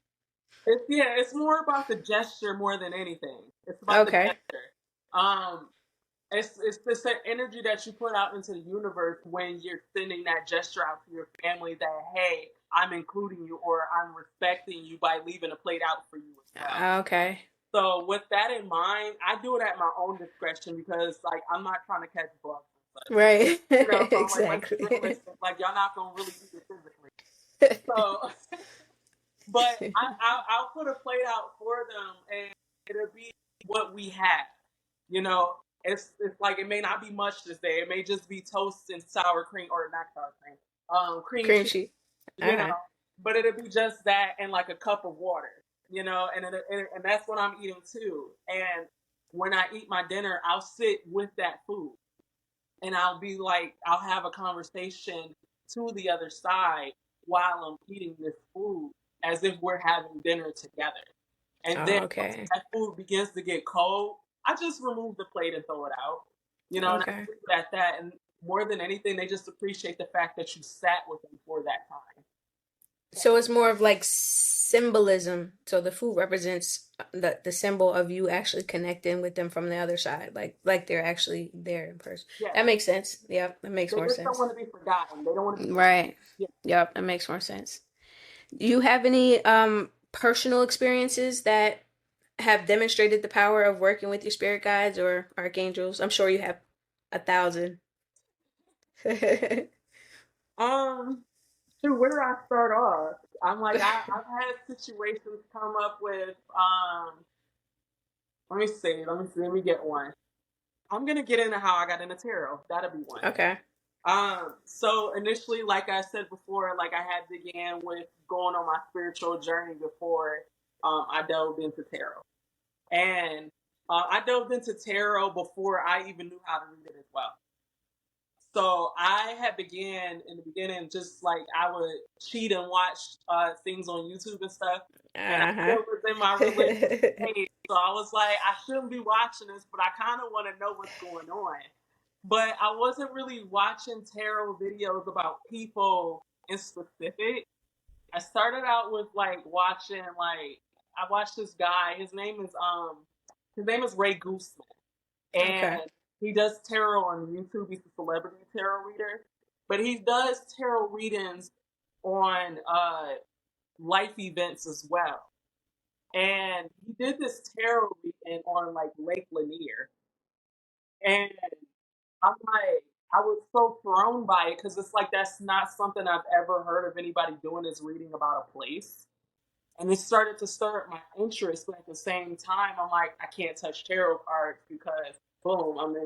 It's more about the gesture more than anything. It's about the Okay. gesture. Um, it's just that energy that you put out into the universe when you're sending that gesture out to your family that hey, I'm including you or I'm respecting you by leaving a plate out for you as well. Okay. So with that in mind, I do it at my own discretion because like I'm not trying to catch bugs and such. Right. So like let's be Exactly. realistic. Like y'all not gonna really eat it physically. So but I'll put a plate out for them and it'll be what we have. You know, it's like it may not be much this day. It may just be toast and sour cream or not sour cream, cream Cream cheese, cheese. you know, Uh-huh. but it'll be just that and like a cup of water, and that's what I'm eating too. And when I eat my dinner, I'll sit with that food and I'll be like, I'll have a conversation to the other side while I'm eating this food as if we're having dinner together. And then Oh, once okay. that food begins to get cold, I just remove the plate and throw it out. And I Okay. leave it at that. And more than anything, they just appreciate the fact that you sat with them for that time. So it's more of like symbolism. So the food represents the symbol of you actually connecting with them from the other side, like they're actually there in person. Yeah. That makes sense. Yep, that makes They more just don't sense. want to be forgotten. They don't want to be forgotten. Right. Yeah. Yep, that makes more sense. Do you have any personal experiences that have demonstrated the power of working with your spirit guides or archangels? I'm sure you have 1,000. Um, where do I start off? I'm like, I've had situations come up with, let me get one. I'm going to get into how I got into tarot. That'll be one. Okay. So initially, like I said before, like I had began with going on my spiritual journey before, I delved into tarot. And I delved into tarot before I even knew how to read it as well. So I had began in the beginning, just like I would cheat and watch things on YouTube and stuff. And I Uh-huh. still was in my religious state. So I was like, I shouldn't be watching this, but I kind of want to know what's going on. But I wasn't really watching tarot videos about people in specific. I started out with like watching I watched this guy. His name is Ray Gooseman, Okay. and he does tarot on YouTube. He's a celebrity tarot reader, but he does tarot readings on life events as well. And he did this tarot reading on like Lake Lanier, and I'm like, I was so thrown by it because it's like that's not something I've ever heard of anybody doing is reading about a place. And it started to stir up my interest, but at the same time, I'm like, I can't touch tarot cards because, boom, I'm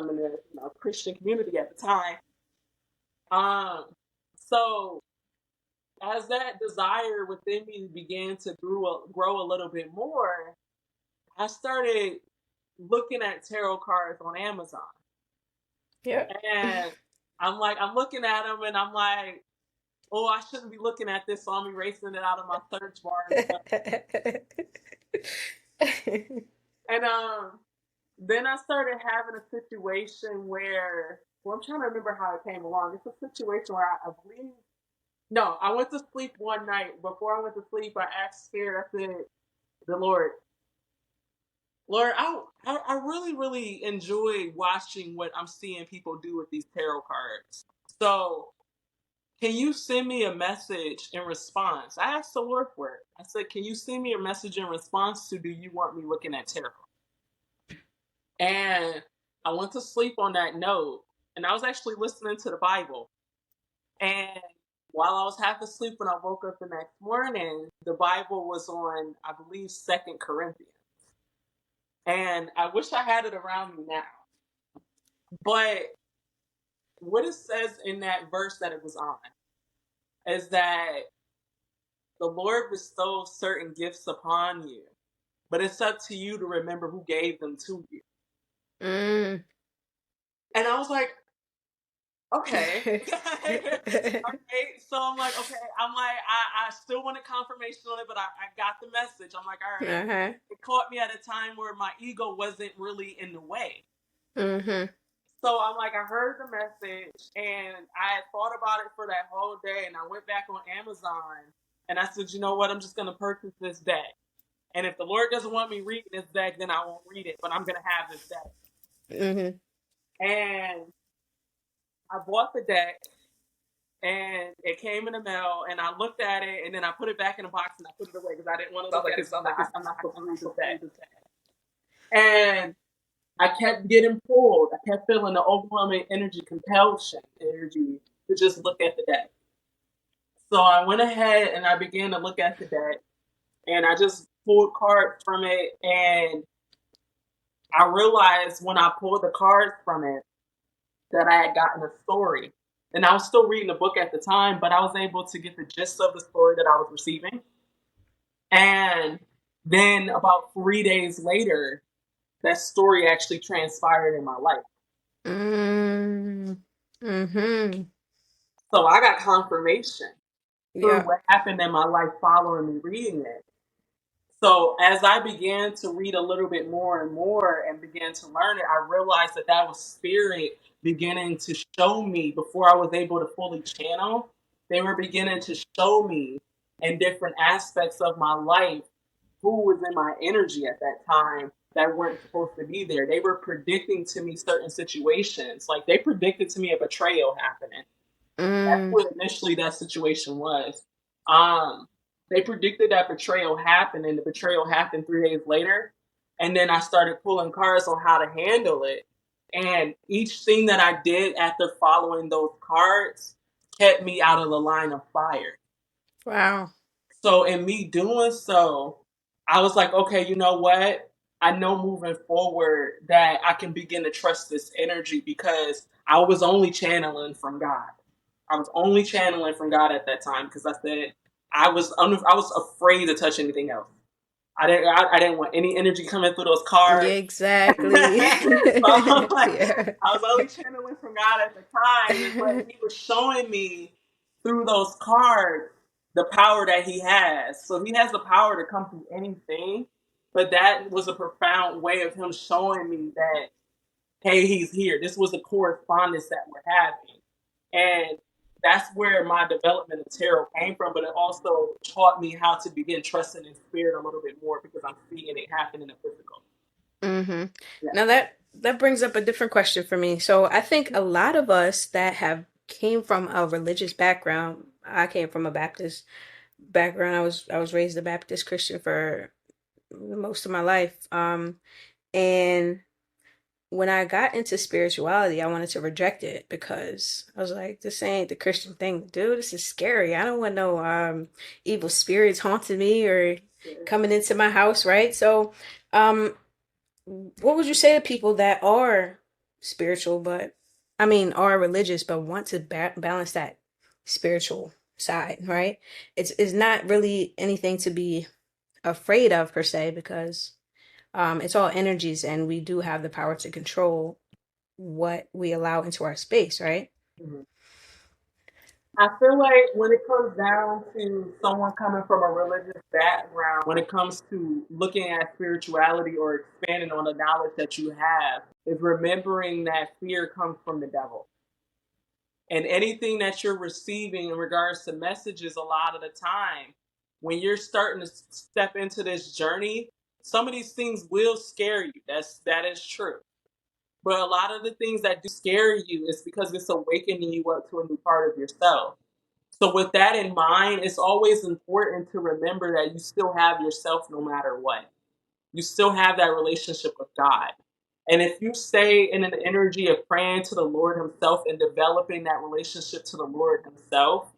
in a Christian community at the time. Um, so as that desire within me began to grow a little bit more, I started looking at tarot cards on Amazon, Yep. and I'm looking at them, and I'm like, oh, I shouldn't be looking at this, so I'm erasing it out of my search bar and stuff. And then I started having a situation where, well, I'm trying to remember how it came along. It's a situation where I believe, no, I went to sleep one night. Before I went to sleep, I asked Spirit, I said, the Lord, I really, really enjoy watching what I'm seeing people do with these tarot cards. So can you send me a message in response? I asked the Lord for it. I said, can you send me a message in response to do you want me looking at tarot? And I went to sleep on that note, and I was actually listening to the Bible. And while I was half asleep when I woke up the next morning, the Bible was on, I believe, Second Corinthians. And I wish I had it around me now. But what it says in that verse that it was on is that the Lord bestows certain gifts upon you, but it's up to you to remember who gave them to you. Mm. And I was like, okay. Okay. So I'm like, okay. I'm like, I still wanted confirmation on it, but I got the message. I'm like, all right. Uh-huh. It caught me at a time where my ego wasn't really in the way. Mm-hmm. So I'm like, I heard the message and I had thought about it for that whole day. And I went back on Amazon and I said, you know what? I'm just going to purchase this deck. And if the Lord doesn't want me reading this deck, then I won't read it, but I'm going to have this deck. Mm-hmm. And I bought the deck and it came in the mail and I looked at it and then I put it back in the box and I put it away because I didn't want to look at it. I'm not supposed to read this deck. And I kept getting pulled. I kept feeling the overwhelming compulsion energy to just look at the deck. So I went ahead and I began to look at the deck and I just pulled cards from it. And I realized when I pulled the cards from it that I had gotten a story. And I was still reading the book at the time, but I was able to get the gist of the story that I was receiving. And then about 3 days later, that story actually transpired in my life. Mm-hmm. So I got confirmation through Yep. what happened in my life following me reading it. So as I began to read a little bit more and more and began to learn it, I realized that that was spirit beginning to show me before I was able to fully channel. They were beginning to show me in different aspects of my life who was in my energy at that time that weren't supposed to be there. They were predicting to me certain situations. Like they predicted to me a betrayal happening. That's Mm. what initially that situation was. Um, they predicted that betrayal happened, and the betrayal happened 3 days later. And then I started pulling cards on how to handle it. And each thing that I did after following those cards kept me out of the line of fire. Wow. So, in me doing so, I was like, okay, you know what? I know moving forward that I can begin to trust this energy because I was only channeling from God. I was only channeling from God at that time because I said I was afraid to touch anything else. I didn't want any energy coming through those Yeah, cards. exactly. So I'm like, Yeah. I was only channeling from God at the time, but He was showing me through those cards the power that He has. So He has the power to come through anything, but that was a profound way of Him showing me that, hey, He's here. This was the correspondence that we're having. And that's where my development of tarot came from, but it also taught me how to begin trusting in spirit a little bit more because I'm seeing it happen in the physical. hmm Yeah. Now that brings up a different question for me. So I think a lot of us that have came from a religious background, I came from a Baptist background. I was raised a Baptist Christian for most of my life. And when I got into spirituality, I wanted to reject it because I was like, this ain't the Christian thing to do. This is scary. I don't want no evil spirits haunting me or coming into my house, right? So, um, what would you say to people that are spiritual, but I mean, are religious, but want to balance that spiritual side, right? It's not really anything to be afraid of per se because it's all energies, and we do have the power to control what we allow into our space, right? Mhm. I feel like when it comes down to someone coming from a religious background, when it comes to looking at spirituality or expanding on the knowledge that you have, is remembering that fear comes from the devil. And anything that you're receiving in regards to messages, a lot of the time, when you're starting to step into this journey, some of these things will scare you. That is true. But a lot of the things that do scare you is because it's awakening you up to a new part of yourself. So with that in mind, it's always important to remember that you still have yourself no matter what. You still have that relationship with God. And if you stay in an energy of praying to the Lord Himself and developing that relationship to the Lord Himself,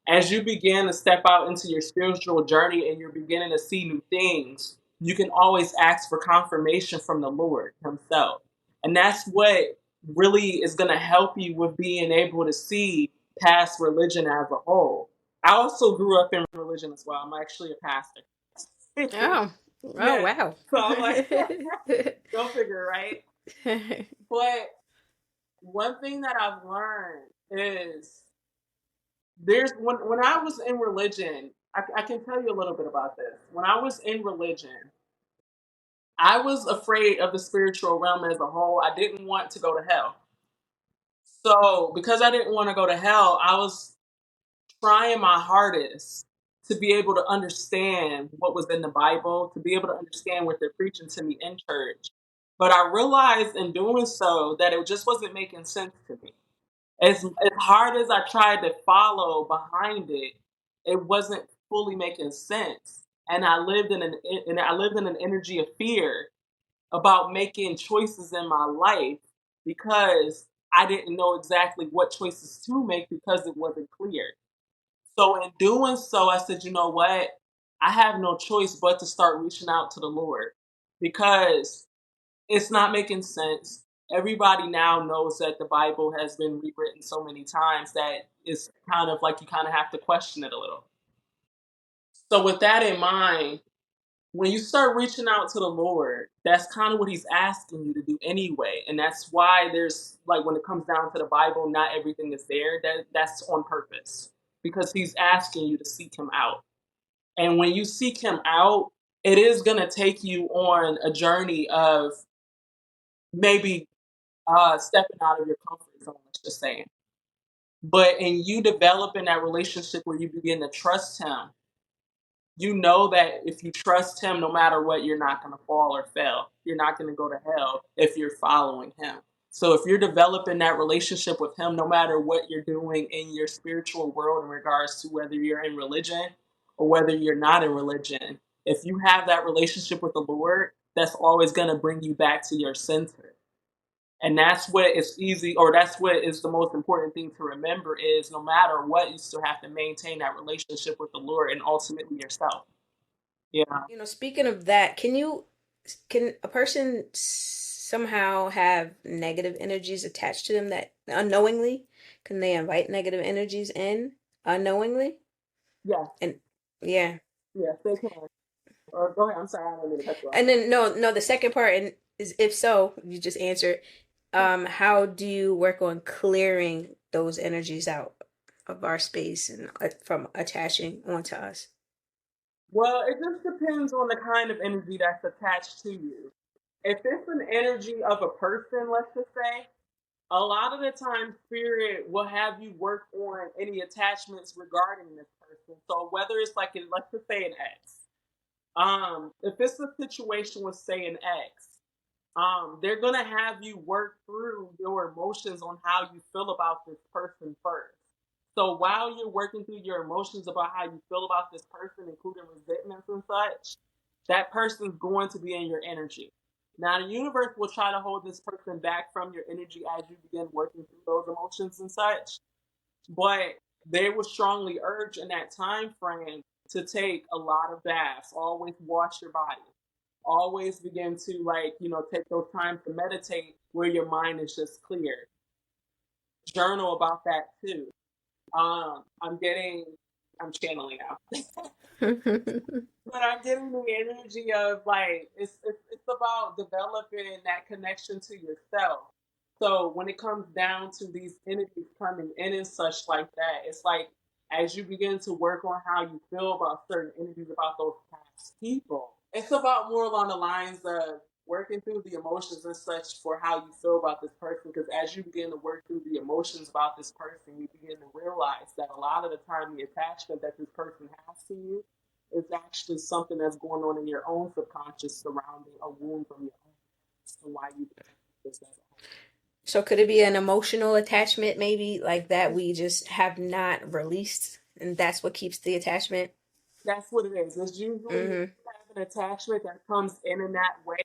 as you begin to step out into your spiritual journey and you're beginning to see new things, you can always ask for confirmation from the Lord Himself. And that's what really is going to help you with being able to see past religion as a whole. I also grew up in religion as well. I'm actually a pastor. Oh, oh Yeah. wow. So I'm like, go figure, right? But one thing that I've learned is when I was in religion, I can tell you a little bit about this. When I was in religion, I was afraid of the spiritual realm as a whole. I didn't want to go to hell. So because I didn't want to go to hell, I was trying my hardest to be able to understand what was in the Bible, to be able to understand what they're preaching to me in church. But I realized in doing so that it just wasn't making sense to me. As hard as I tried to follow behind it, it wasn't fully making sense. And I lived in an energy of fear about making choices in my life because I didn't know exactly what choices to make because it wasn't clear. So in doing so, I said, you know what? I have no choice but to start reaching out to the Lord because it's not making sense. Everybody now knows that the Bible has been rewritten so many times that it's kind of like you kind of have to question it a little. So with that in mind, when you start reaching out to the Lord, that's kind of what He's asking you to do anyway. And that's why there's like when it comes down to the Bible, not everything is there. That's on purpose. Because He's asking you to seek Him out. And when you seek Him out, it is gonna take you on a journey of maybe stepping out of your comfort zone, let's just say. But in you developing that relationship where you begin to trust Him, you know that if you trust Him, no matter what, you're not going to fall or fail. You're not going to go to hell if you're following Him. So if you're developing that relationship with Him, no matter what you're doing in your spiritual world in regards to whether you're in religion or whether you're not in religion, if you have that relationship with the Lord, that's always going to bring you back to your center. And that's what is easy, or that's what is the most important thing to remember is no matter what, you still have to maintain that relationship with the Lord and ultimately yourself. Yeah. Speaking of that, can a person somehow have negative energies attached to them that unknowingly? Can they invite negative energies in unknowingly? Yes. And yeah. Yes, they can. Go ahead. I'm sorry, I don't mean to cut you off. And then no, the second part and is if so, you just answered. How do you work on clearing those energies out of our space and from attaching onto us? Well, it just depends on the kind of energy that's attached to you. If it's an energy of a person, let's just say, a lot of the time spirit will have you work on any attachments regarding this person. So whether it's like let's just say an ex. If it's a situation with say an ex, they're gonna have you work through your emotions on how you feel about this person first. So while you're working through your emotions about how you feel about this person, including resentments and such, that person's going to be in your energy. Now, the universe will try to hold this person back from your energy as you begin working through those emotions and such. But they will strongly urge in that time frame to take a lot of baths, always wash your body, always begin to take those times to meditate where your mind is just clear. Journal about that too. I'm channeling now. But I'm getting the energy of like it's about developing that connection to yourself. So when it comes down to these entities coming in and such like that, it's like as you begin to work on how you feel about certain entities about those past people, it's about more along the lines of working through the emotions and such for how you feel about this person. Because as you begin to work through the emotions about this person, you begin to realize that a lot of the time the attachment that this person has to you is actually something that's going on in your own subconscious surrounding a wound from your own past and why you this as a whole. So could it be an emotional attachment maybe like that we just have not released and that's what keeps the attachment? That's what it is. It's usually when Mm-hmm. you have an attachment that comes in that way,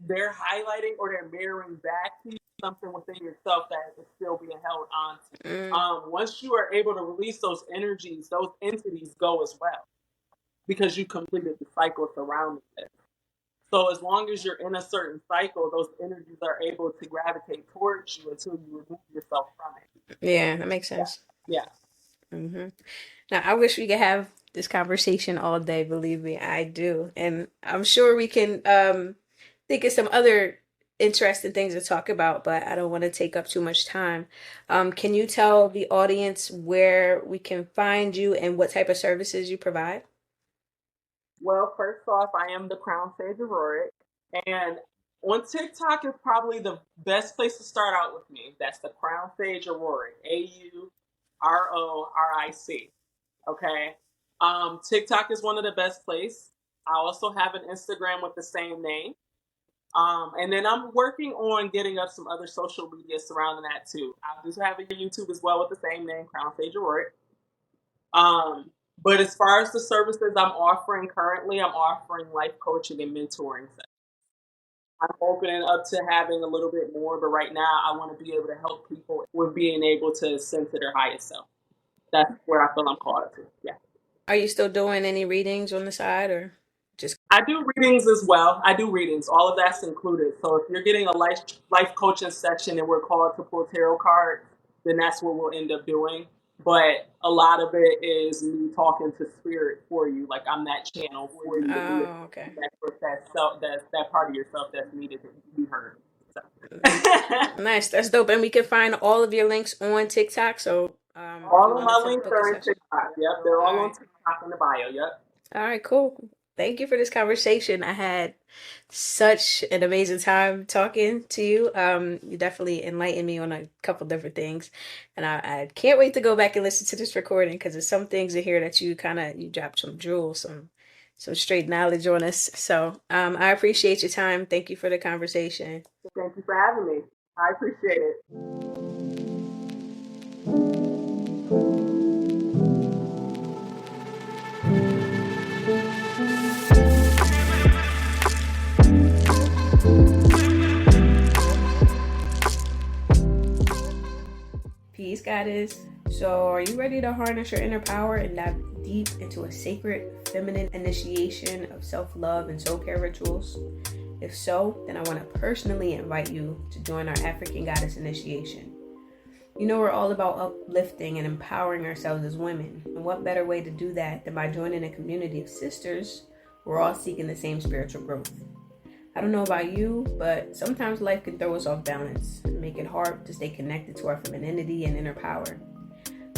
they're highlighting or they're mirroring back to you something within yourself that is still being held on to. Mm. Once you are able to release those energies, those entities go as well because you completed the cycle surrounding it. So as long as you're in a certain cycle, those energies are able to gravitate towards you until you remove yourself from it. Yeah, that makes Yeah. sense. Yeah. Mm-hmm. Now, I wish we could have this conversation all day, believe me, I do. And I'm sure we can think of some other interesting things to talk about, but I don't want to take up too much time. Can you tell the audience where we can find you and what type of services you provide? Well, first off, I am the Crown Sage Auroric, and on TikTok is probably the best place to start out with me. That's the Crown Sage Auroric, Auroric. Okay. TikTok is one of the best places. I also have an Instagram with the same name. And then I'm working on getting up some other social media surrounding that too. I do have a YouTube as well with the same name, Crown Sage Auroric. Um, but as far as the services I'm offering currently, I'm offering life coaching and mentoring. I'm opening up to having a little bit more, but right now I want to be able to help people with being able to ascend to their highest self. That's where I feel I'm called to. Yeah. Are you still doing any readings on the side or just? I do readings as well. I do readings. All of that's included. So if you're getting a life coaching session and we're called to pull tarot cards, then that's what we'll end up doing. But a lot of it is me talking to spirit for you. Like I'm that channel for you to be Oh, okay. that part of yourself that's needed to be heard. So. Nice. That's dope. And we can find all of your links on TikTok. So if you All of wanted my to links book a are in session. TikTok. Yep, they're All all on right. TikTok in the bio. Yep. All right, cool. Thank you for this conversation. I had such an amazing time talking to you. You definitely enlightened me on a couple different things, and I can't wait to go back and listen to this recording because there's some things in here that you dropped some jewels, some straight knowledge on us. So I appreciate your time. Thank you for the conversation. Thank you for having me. I appreciate it. Peace, goddess. So, are you ready to harness your inner power and dive deep into a sacred feminine initiation of self love and soul care rituals? If so, then I want to personally invite you to join our African Goddess Initiation. You know, we're all about uplifting and empowering ourselves as women. And what better way to do that than by joining a community of sisters We're all seeking the same spiritual growth. I don't know about you, but sometimes life can throw us off balance and make it hard to stay connected to our femininity and inner power.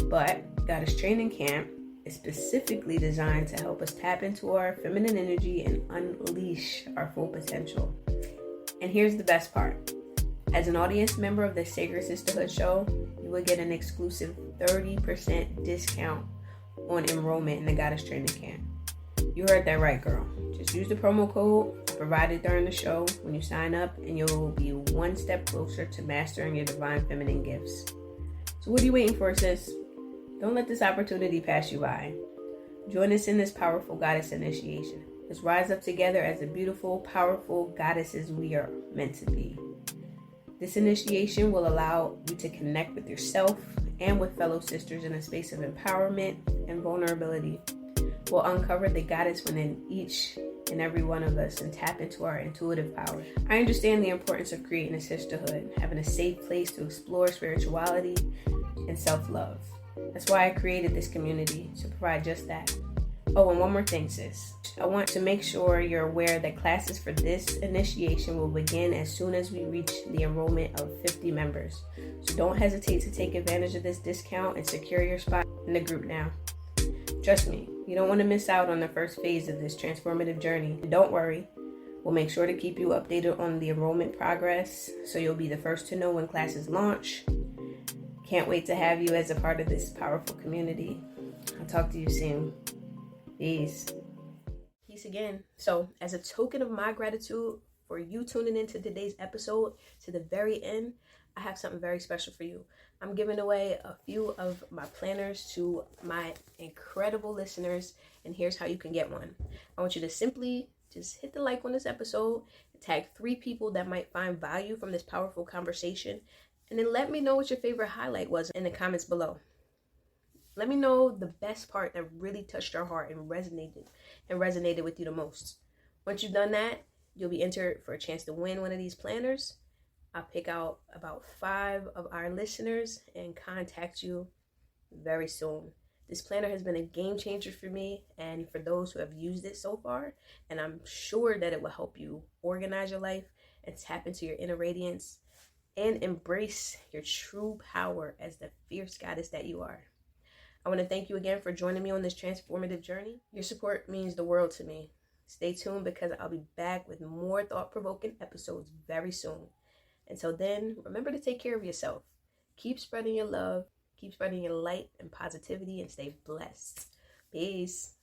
But Goddess Training Camp is specifically designed to help us tap into our feminine energy and unleash our full potential. And here's the best part. As an audience member of the Sacred Sisterhood Show, you will get an exclusive 30% discount on enrollment in the Goddess Training Camp. You heard that right, girl. Just use the promo code provided during the show when you sign up, and you'll be one step closer to mastering your divine feminine gifts. So what are you waiting for, sis? Don't let this opportunity pass you by. Join us in this powerful goddess initiation. Let's rise up together as the beautiful, powerful goddesses we are meant to be. This initiation will allow you to connect with yourself and with fellow sisters in a space of empowerment and vulnerability. We'll uncover the goddess within each and every one of us and tap into our intuitive power. I understand the importance of creating a sisterhood, having a safe place to explore spirituality and self-love. That's why I created this community, to provide just that. Oh, and one more thing, sis. I want to make sure you're aware that classes for this initiation will begin as soon as we reach the enrollment of 50 members. So don't hesitate to take advantage of this discount and secure your spot in the group now. Trust me, you don't want to miss out on the first phase of this transformative journey. And don't worry, we'll make sure to keep you updated on the enrollment progress so you'll be the first to know when classes launch. Can't wait to have you as a part of this powerful community. I'll talk to you soon. Peace. Peace again. So, as a token of my gratitude for you tuning into today's episode to the very end, I have something very special for you. I'm giving away a few of my planners to my incredible listeners, and here's how you can get one. I want you to simply just hit the like on this episode, tag 3 people that might find value from this powerful conversation, and then let me know what your favorite highlight was in the comments below. Let me know the best part that really touched your heart and resonated with you the most. Once you've done that, you'll be entered for a chance to win one of these planners. I'll pick out about 5 of our listeners and contact you very soon. This planner has been a game changer for me and for those who have used it so far, and I'm sure that it will help you organize your life and tap into your inner radiance and embrace your true power as the fierce goddess that you are. I want to thank you again for joining me on this transformative journey. Your support means the world to me. Stay tuned because I'll be back with more thought-provoking episodes very soon. Until then, remember to take care of yourself. Keep spreading your love, keep spreading your light and positivity, and stay blessed. Peace.